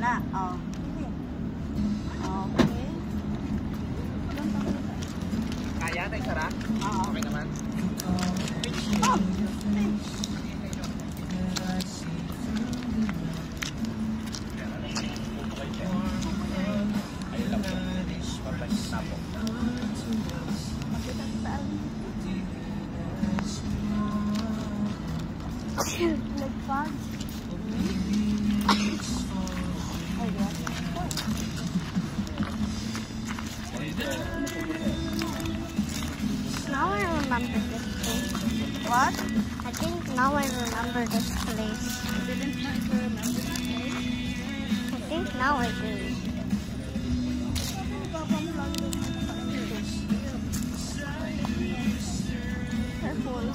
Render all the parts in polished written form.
muna. Oh. Okay. Kaya na isara? Oo. Okay naman. Oh! Ayun lang po. Papalit na po. Nagpag. Now I remember this place. What? I think now I remember this place. Didn't you remember this place? I think now I do. Careful.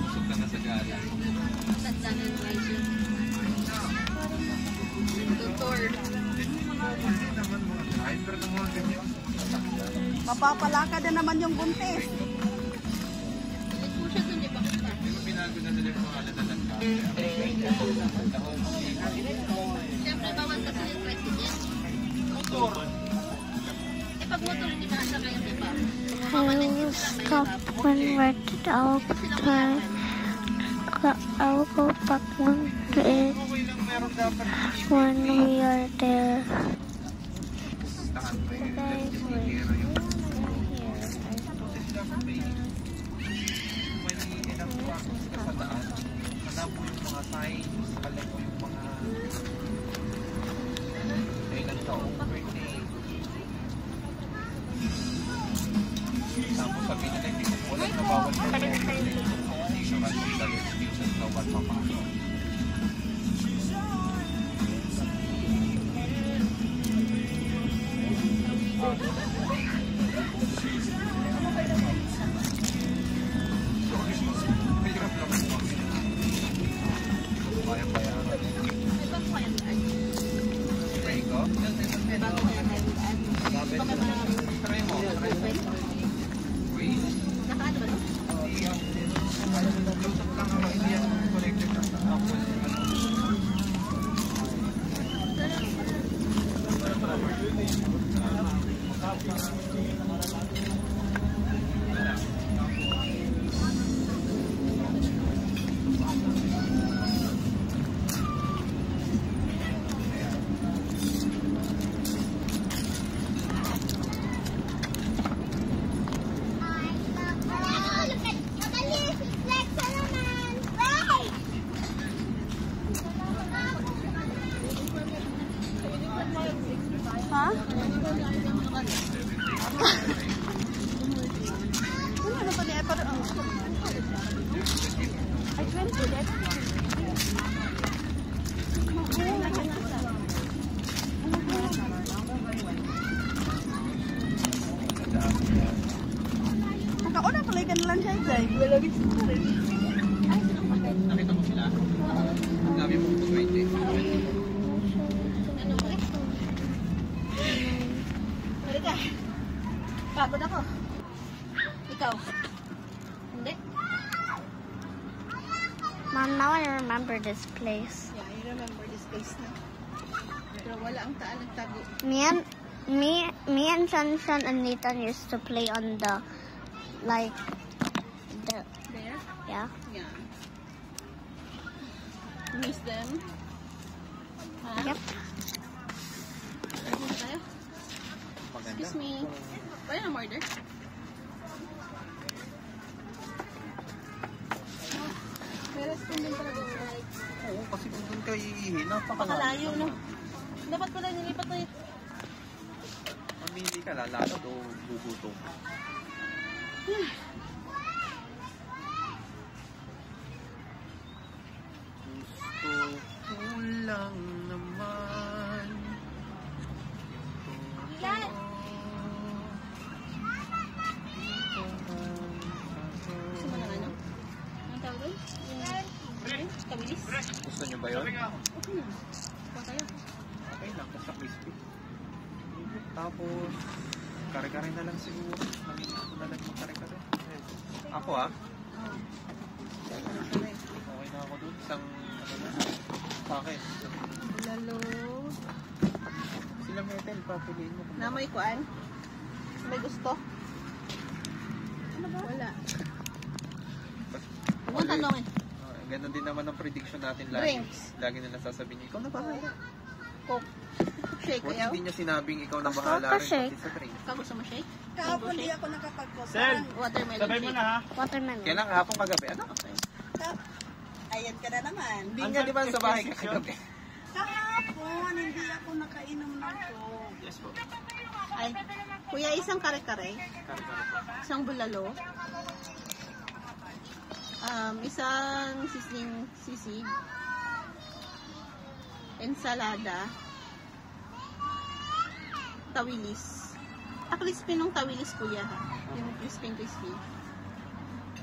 Busog ka na sa gala. Mapapalaka na naman yung buntis. Binago na nila yung pangalan na lang. Siyempre, bawal kasi yung president. Motor. Eh, pag motor, hindi ba nasa kayo, diba? I will stop when we're out time. I'll go back when we are there. Alam po yung mga signs, alam po yung mga kailan taong birthday. Tapos sabihin nila, hindi ko ulit na bawal na hindi naman yung dalit sa bawal papasok. Ha? Ano pa niya? Ay, 20 net. Nakauna pala ka na lang siya, Jay. Lalagit sa pa rin. Nakita mo sila? Sabi mo po 20. Halika. Pagod ako. Ikaw. Hindi. Mom, now I remember this place. Yeah, I remember this place na. Pero wala ang taan nagtago. Me and Shanshan and Nathan used to play on the, like, the, There? yeah. Yeah. Miss them? Ha? Yep. Ayun tayo. Excuse me. Pwede na murder? May restroom din talaga. Oo, kasi kung doon kayo iihi, Napakalayo, no? Dapat pala nilipat na ito. Mamili ka, lalakad o gugutom. Gusto ko lang naman. Ilan? Gusto mo na ano? Ang tawag doon? Kabilis. Gusto nyo ba yun? Okay na. Kuha tayo. Okay lang, basta crispy. Tapos, kare-kare na lang siguro. Namili ko na lang yung kare-kare. Ako ah. Okay na ako dun. Isang, ano na, sa akin. Lalo. Sila metal, papiliin mo. Na may kuan? May gusto? Ano ba? Wala. Huwag mong tanongin. Ganon din naman ang prediction natin lagi. Drinks. Lagi nila sasabihin niya, ikaw na bahala. Coke. Shake What kayo? hindi niya sinabing ikaw na Gusto bahala ko rin shake. pati sa drink. Ikaw gusto mo shake? Kahapon di ako nakapag-coke. Sel! Watermelon Sabay mo shake. na ha. Watermelon. Kailan kahapon kagabi? Ano? Okay. Ayan ka na naman. Hindi nga di ba sa bahay ka kagabi? Kahapon, hindi ako nakainom ng coke. Yes po. Ay, kuya, isang kare-kare. Kare-kare po. Isang bulalo. Isang sisling sisig. Ensalada. Tawilis. Crispy nung tawilis kuya ha. Yung crispy.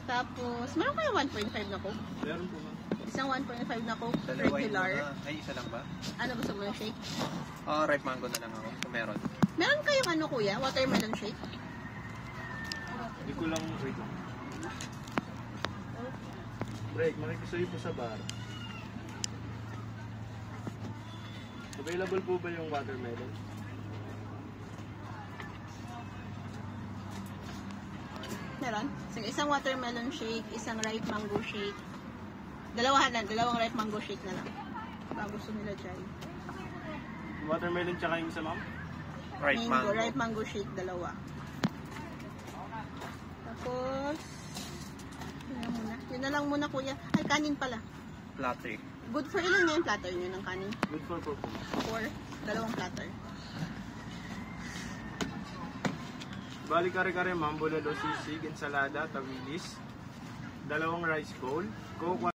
Tapos, meron kayo 1.5 na coke? Meron po ma'am. Isang 1.5 na coke, Dalawa yun regular. muna. Ay, isa lang ba? Ano gusto mo yung shake? Ripe mango na lang ako. Kung meron. Meron kayong ano kuya? Watermelon shake? Hindi ko lang, wait lang. Break, makikisuyo po sa bar. Available po ba yung watermelon? Meron? Sige, isang watermelon shake, isang ripe mango shake. Dalawang ripe mango shake na lang. Baka gusto nila dyan. Watermelon tsaka yung isa ma'am? Ripe mango. Ripe mango shake, dalawa. Tapos, yun na lang muna kuya. Ay, kanin pala. Platter. Good for ilan na yung platter nyo ng kanin? Good for po. 4, dalawang platter. Bali kare-kare ma'am, bulalo, sisig, ensalada, tawilis, dalawang rice bowl, coke,